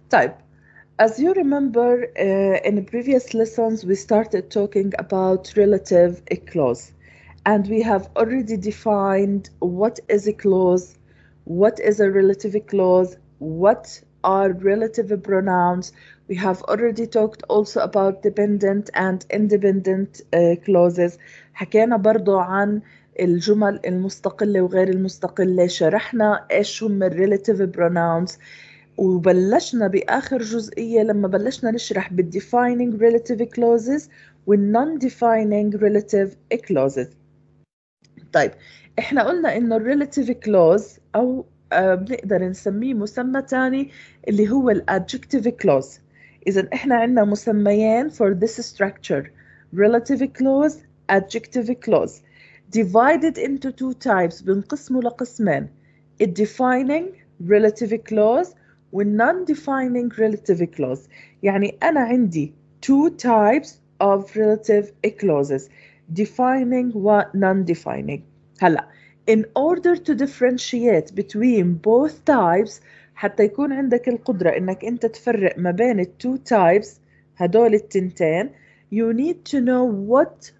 طيب, as you remember, in previous lessons we started talking about relative clause, and we have already defined what is a clause, what is a relative clause, what are relative pronouns. We have already talked also about dependent and independent clauses. حكينا برضو عن الجمل المستقلة وغير المستقلة، شرحنا ايش هم relative pronouns، وبلشنا بآخر جزئية لما بلشنا نشرح بالdefining relative clauses والnon-defining relative clauses. طيب, احنا قلنا انه relative clause او بنقدر نسميه مسمى تاني اللي هو adjective clause. اذا احنا عندنا مسميين for this structure: relative clause, adjective clause, divided into two types. بنقسمه لقسمين: defining relative clause non-defining relative clause. يعني أنا عندي two types of relative clauses: defining و non-defining. هلا, in order to differentiate between both types، حتى يكون عندك القدرة إنك أنت تفرق ما بين التو types هدول التنتين, you need to know what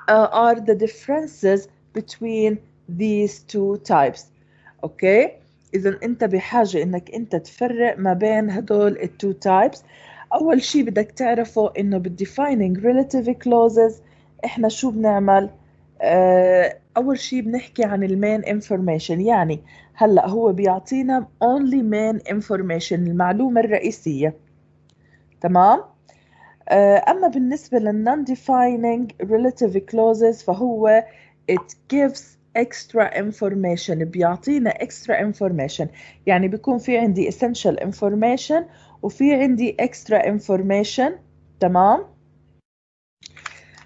are the differences between these two types. okay? إذا أنت بحاجة إنك أنت تفرق ما بين هدول التو types. أول شي بدك تعرفه إنه بالdefining relative clauses إحنا شو بنعمل؟ أول شي بنحكي عن المين information. يعني هلأ هو بيعطينا only main information، المعلومة الرئيسية. تمام؟ أما بالنسبة لل-non-defining relative clauses فهو it gives extra information، بيعطينا extra information. يعني بيكون في عندي essential information وفي عندي extra information. تمام؟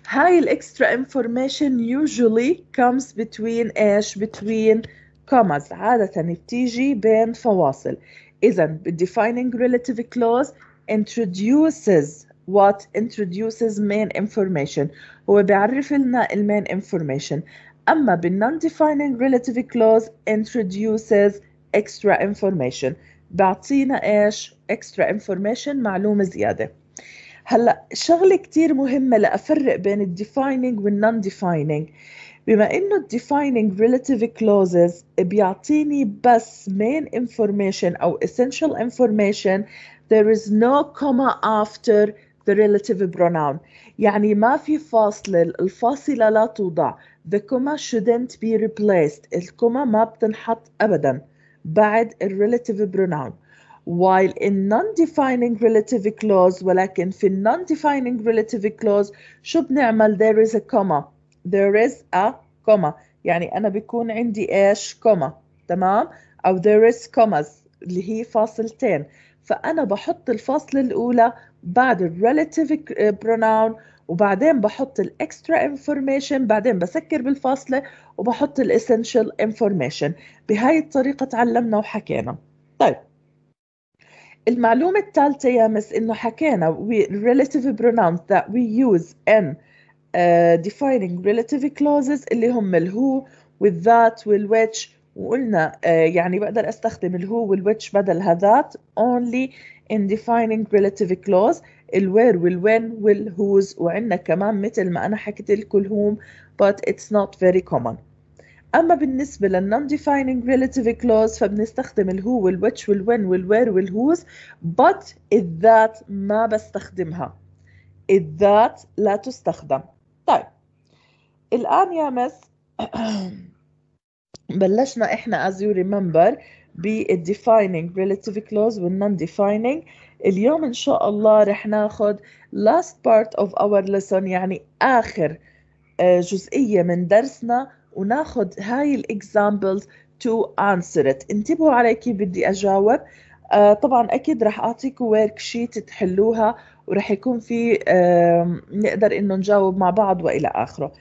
هاي الextra information usually comes between ايش؟ between commas. عادة بتيجي بين فواصل. إذا defining relative clause introduces what? introduces main information. هو بيعرف لنا main information. أما non-defining relative clause introduces extra information. بعطينا إيش؟ extra information، معلومة زيادة. هلا شغله كتير مهمه لافرق بين defining non-defining. بما انه defining relative clauses بيعطيني بس main information او essential information, there is no comma after the relative pronoun. يعني ما في فاصله، الفاصله لا توضع. the comma shouldn't be replaced. الكوما ما بتنحط ابدا بعد relative pronoun. while in non-defining relative clause، ولكن في non-defining relative clause شو بنعمل؟ there is a comma. there is a comma. يعني أنا بيكون عندي إيش؟ comma. تمام؟ أو there is commas اللي هي فاصلتين. فأنا بحط الفاصلة الأولى بعد ال relative pronoun، وبعدين بحط ال extra information، بعدين بسكر بالفاصلة وبحط ال essential information. بهاي الطريقة تعلمنا وحكينا. طيب, المعلومة الثالثة يا مس إنه حكينا relative pronouns that we use in defining relative clauses اللي هم الهو والذات والwhich، وقلنا يعني بقدر استخدم الهو والwhich بدل هذات only in defining relative clause. الوير والوين والwhose، وعندنا كمان مثل ما أنا حكيت لكم الهوم but it's not very common. أما بالنسبة لل-non-defining relative clause فبنستخدم الهو والwhich والwhen والwhere والwhose but الذات ما بستخدمها. الذات لا تستخدم. طيب, الآن يا مس بلشنا إحنا as you remember defining relative clause non-defining. اليوم إن شاء الله رح ناخد last part of our lesson، يعني آخر جزئية من درسنا، وناخد هاي الإكزامبلز to answer it. انتبهوا علي كيف بدي أجاوب. طبعا أكيد رح أعطيكم ورك شيت تحلوها، ورح يكون في نقدر إنه نجاوب مع بعض وإلى آخره.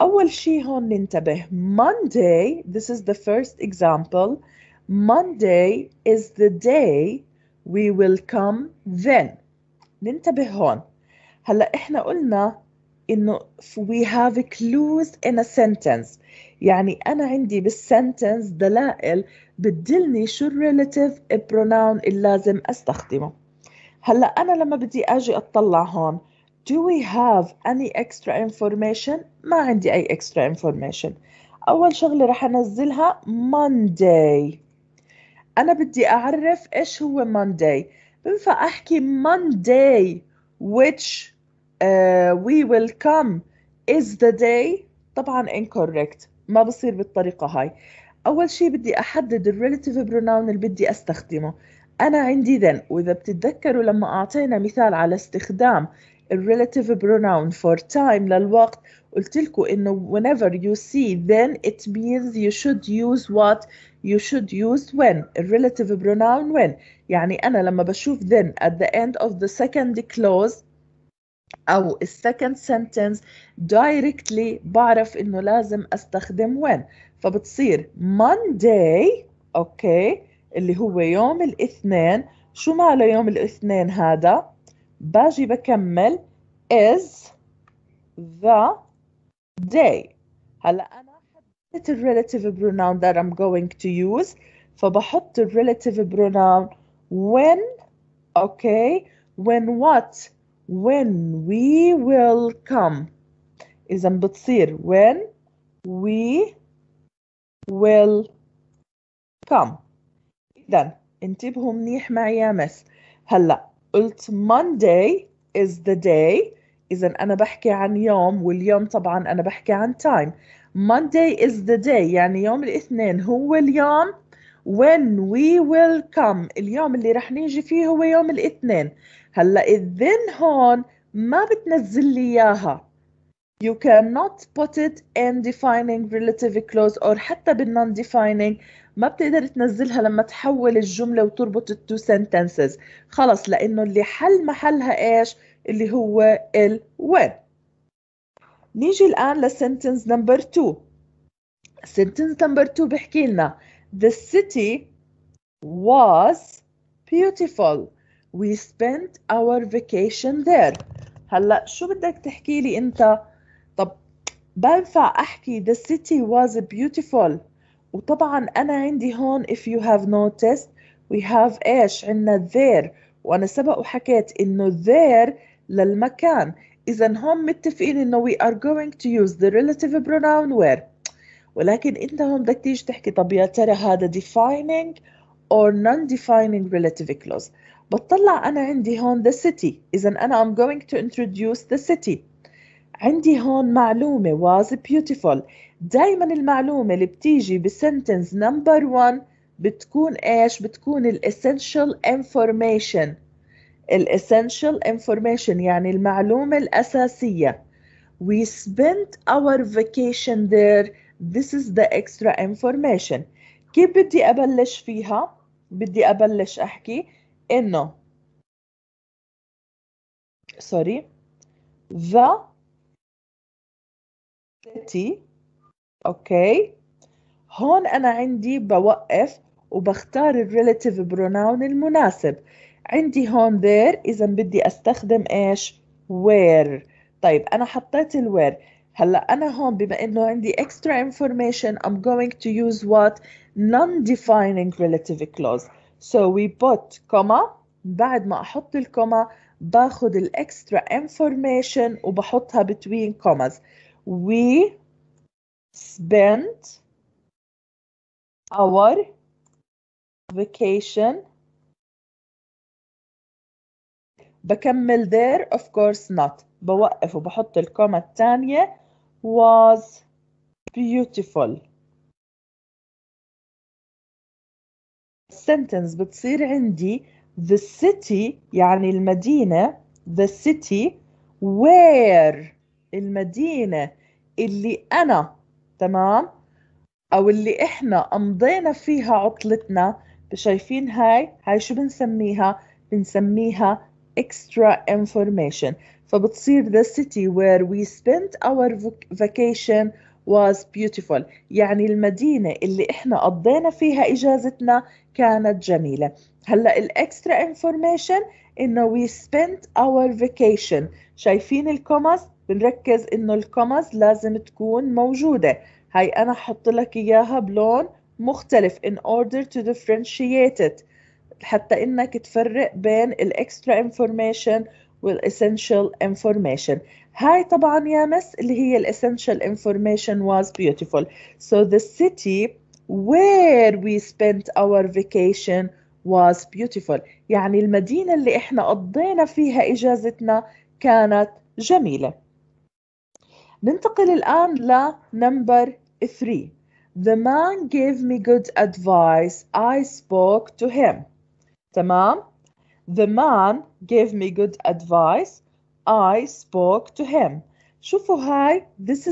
أول شي هون ننتبه. Monday, this is the first example. Monday is the day we will come then. ننتبه هون. هلأ إحنا قلنا إنه we have clues in a sentence. يعني أنا عندي بالسنتنس دلائل بتدلني شو relative pronoun اللي لازم أستخدمه. هلا أنا لما بدي أجي أطلع هون do we have any extra information؟ ما عندي أي extra information. أول شغلة رح أنزلها Monday. أنا بدي أعرف إيش هو Monday. بنفع أحكي Monday which we will come is the day؟ طبعا incorrect، ما بصير بالطريقة هاي. أول شي بدي أحدد الريلاتيف بروناون اللي بدي أستخدمه. أنا عندي then، وإذا بتتذكروا لما أعطينا مثال على استخدام الريلاتيف بروناون for time للوقت، قلت لكم إنه whenever you see then it means you should use what؟ you should use when. الريلاتيف بروناون when، يعني أنا لما بشوف then at the end of the second clause أو second sentence directly بعرف إنه لازم أستخدم when. فبتصير Monday أوكي اللي هو يوم الاثنين. شو ماله يوم الاثنين هذا؟ باجي بكمل is the day. هلا أنا حددت الريلاتيف pronoun that I'm going to use، فبحط الريلاتيف pronoun when. أوكي when what؟ when we will come. إذا بتصير when we will come. إذا انتبهوا منيح معي يا مس. هلا قلت Monday is the day، إذا أنا بحكي عن يوم، واليوم طبعا أنا بحكي عن time. Monday is the day يعني يوم الاثنين هو اليوم. when we will come اليوم اللي رح نيجي فيه هو يوم الاثنين. هلا then هون ما بتنزل لي إياها. You cannot put it in defining relative clause or حتى بالnon defining ما بتقدر تنزلها لما تحول الجملة وتربط التو sentences. خلص لأنه اللي حل محلها إيش؟ اللي هو ال when. نيجي الآن لسنتنس نمبر 2. sentence number 2 بحكي لنا the city was beautiful. We spent our vacation there. هلا شو بدك تحكي لي أنت؟ طب بنفع أحكي the city was beautiful، وطبعا أنا عندي هون if you have noticed we have إيش؟ عنا there، وأنا سبق وحكيت إنه there للمكان. إذا هم متفقين إنه we are going to use the relative pronoun where. ولكن أنت هون بدك تيجي تحكي طب يا ترى هذا defining or non-defining relative clause. بطلع أنا عندي هون the city، إذا أنا I'm going to introduce the city. عندي هون معلومة was beautiful. دايما المعلومة اللي بتيجي بسنتنس نمبر 1 بتكون ايش؟ بتكون الاسينشال information. الاسينشال information يعني المعلومة الأساسية. We spent our vacation there. This is the extra information. كيف بدي أبلش فيها؟ بدي أبلش أحكي إنه sorry the city. أوكي هون أنا عندي بوقف وبختار الريلاتيف بروناون المناسب. عندي هون there، إذا بدي أستخدم إيش؟ where. طيب أنا حطيت الwhere. هلا أنا هون بما إنه عندي extra information I'm going to use what؟ non-defining relative clause. So we put comma. بعد ما أحط الكوما باخد الextra information وبحطها between commas. We spent our vacation. بكمل there of course not، بوقف وبحط الكومة الثانية was beautiful. sentence بتصير عندي the city يعني المدينة the city where المدينة اللي أنا تمام أو اللي إحنا أمضينا فيها عطلتنا. شايفين هاي شو بنسميها؟ بنسميها extra information. فبتصير the city where we spent our vacation was beautiful يعني المدينة اللي إحنا قضينا فيها إجازتنا كانت جميلة. هلأ الإكسترا information إنه we spent our vacation. شايفين الكوماز؟ بنركز إنه الكوماز لازم تكون موجودة. هاي أنا حط لك إياها بلون مختلف in order to differentiate it. حتى إنك تفرق بين الإكسترا انفورميشن والإسنشال انفورميشن. هاي طبعا يا مس اللي هي الإسنشال information was beautiful. So the city where we spent our vacation was beautiful. يعني المدينة اللي إحنا قضينا فيها إجازتنا كانت جميلة. ننتقل الآن لنمبر 3. The man gave me good advice. I spoke to him. تمام. The man gave me good advice. I spoke to him. شوفوا هاي, this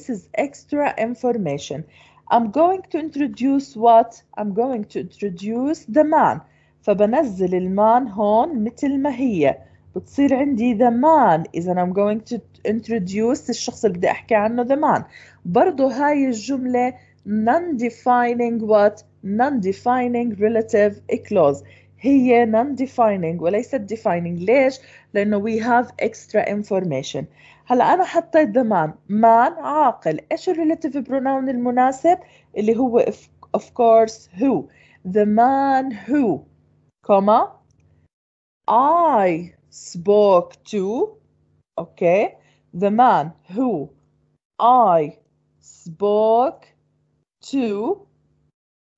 is extra information. I'm going to introduce what? I'm going to introduce the man. فبنزل المان هون مثل ما هي. بتصير عندي the man. إذا I'm going to introduce الشخص اللي بدي أحكي عنه the man. برضو هاي الجملة non-defining what? Non-defining relative clause. هي non-defining وليست defining. ليش؟ لأنه we have extra information. هلا أنا حطيت the man. man عاقل. إيش relative pronoun المناسب؟ اللي هو of course who. The man who, comma, I spoke to. Okay. The man who I spoke to.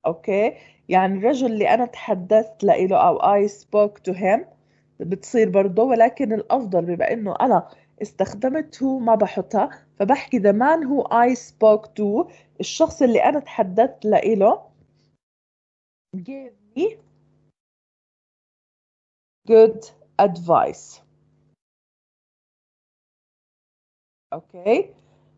اوكي. يعني الرجل اللي انا تحدثت له او I spoke to him بتصير برضه، ولكن الافضل بما انه انا استخدمت هو ما بحطها، فبحكي the man who I spoke to. الشخص اللي انا تحدثت له gave me good advice. اوكي.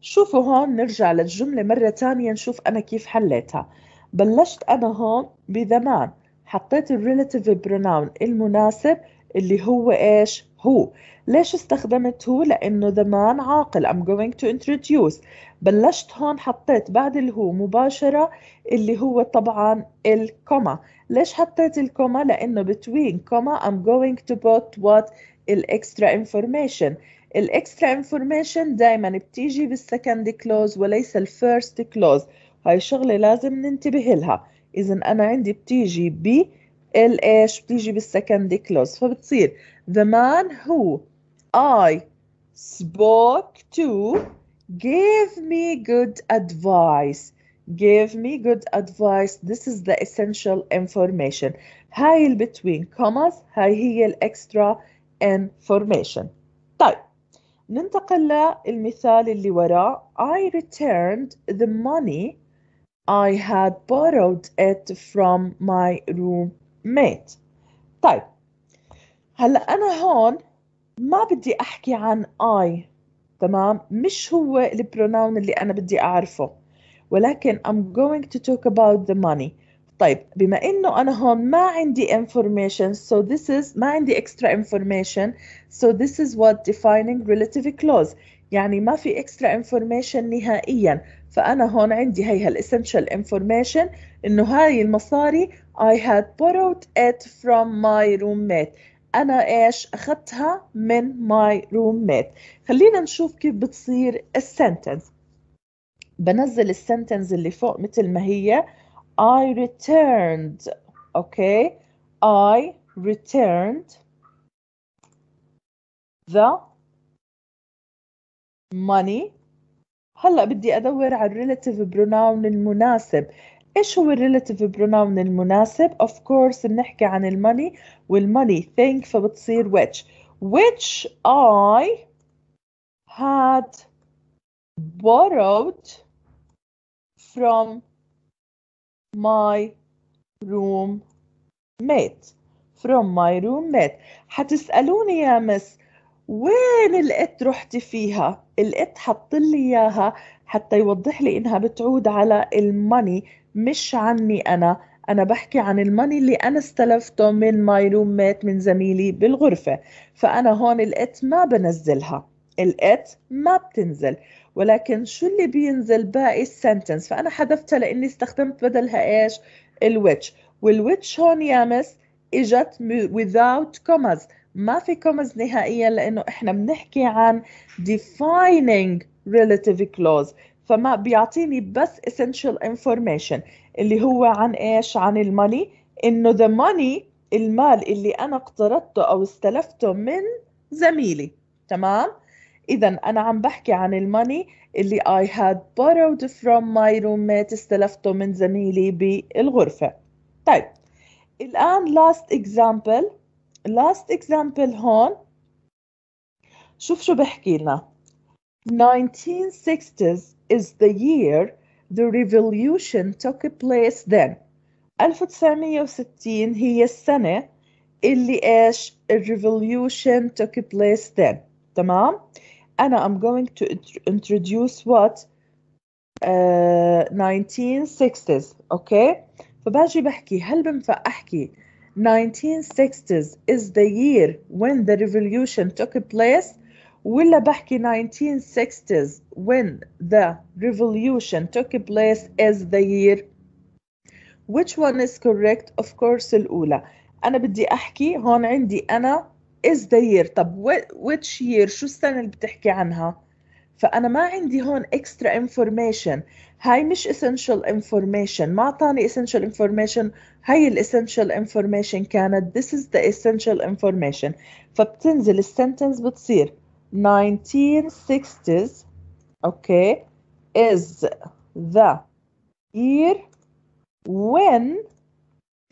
شوفوا هون نرجع للجملة مرة تانية نشوف انا كيف حليتها. بلشت أنا هون بذمان، حطيت الريلاتيف بروناون المناسب اللي هو إيش؟ هو. ليش استخدمت هو؟ لأنه ذمان عاقل. I'm going to introduce. بلشت هون حطيت بعد الهو مباشرة اللي هو طبعا الكوما. ليش حطيت الكوما؟ لأنه between comma I'm going to put what? الإكسترا information. الإكسترا information دايما بتيجي بالسكند كلوز وليس الفيرست كلوز. هاي شغلة لازم ننتبه لها. إذا أنا عندي بتيجي الإيش؟ بتيجي بالسكند كلوز، فبتصير the man who I spoke to gave me good advice. Gave me good advice. This is the essential information. هاي between commas هاي هي الإكسترا information. طيب ننتقل للمثال اللي وراه. I returned the money I had borrowed it from my roommate. طيب هلا أنا هون ما بدي أحكي عن I. تمام. مش هو البروناون اللي أنا بدي أعرفه، ولكن I'm going to talk about the money. طيب بما إنه أنا هون ما عندي information, so this is ما عندي extra information, so this is what defining relative clause. يعني ما في extra information نهائيا. فأنا هون عندي هي الessential information إنه هاي المصاري I had borrowed it from my roommate. أنا إيش أخذتها من my roommate. خلينا نشوف كيف بتصير السنتنس. بنزل السنتنس اللي فوق مثل ما هي. I returned. Okay. I returned the money. هلأ بدي أدور على الريلاتيف بروناون المناسب. إيش هو الريلاتيف بروناون المناسب؟ Of course بنحكي عن الماني، والماني think فبتصير which I had borrowed from my roommate. From my roommate. حتسألوني يا مس وين الإت رحتي فيها؟ الإت حط لي إياها حتى يوضح لي إنها بتعود على الماني مش عني أنا بحكي عن الماني اللي أنا استلفته من ماي رومميت، من زميلي بالغرفة. فأنا هون الإت ما بنزلها، الإت ما بتنزل، ولكن شو اللي بينزل؟ باقي السنتنس. فأنا حذفتها لأني استخدمت بدلها إيش؟ الويتش. والويتش هون يا مس إجت without commas. ما في commas نهائيا لأنه إحنا بنحكي عن defining relative clause، فما بيعطيني بس essential information اللي هو عن إيش؟ عن الماني. إنه the money المال اللي أنا اقترضته أو استلفته من زميلي. تمام؟ إذا أنا عم بحكي عن الماني اللي I had borrowed from my roommate، استلفته من زميلي بالغرفة. طيب الآن last example هون، شوف شو بحكي لنا. 1960s is the year the revolution took place then. 1960 هي السنة اللي إيش الrevolution took place then. تمام؟ أنا I'm going to introduce what 1960s. أوكي؟ فباجي بحكي هل بنفع أحكي 1960s is the year when the revolution took place، ولا بحكي 1960s when the revolution took place is the year؟ Which one is correct? Of course الأولى. أنا بدي أحكي هون عندي أنا is the year. طب which year؟ شو السنة اللي بتحكي عنها؟ فأنا ما عندي هون extra information. هاي مش essential information، ما أعطاني essential information. هاي ال essential information كانت this is the essential information. فبتنزل السنتنس بتصير 1960s okay is the year when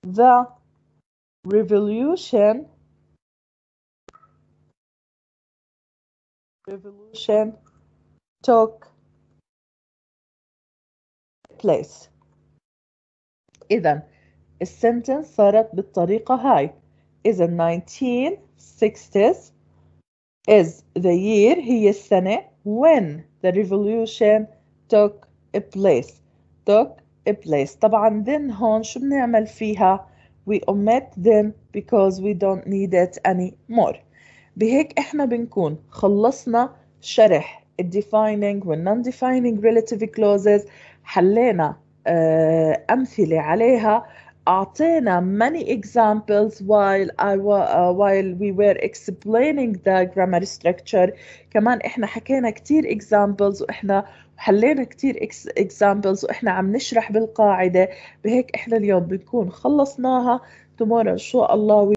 the revolution took place. إذا السنتنس صارت بالطريقة هاي. إذا 1960s is the year هي السنة when the revolution took place. طبعا then هون شو بنعمل فيها؟ we omit them because we don't need it anymore. بهيك احنا بنكون خلصنا شرح defining و non-defining relative clauses، حلينا أمثلة عليها، أعطينا many examples while we were explaining the grammar structure. كمان إحنا حكينا كتير examples وإحنا حلينا كتير examples وإحنا عم نشرح بالقاعدة. بهيك إحنا اليوم بنكون خلصناها. tomorrow إن شاء الله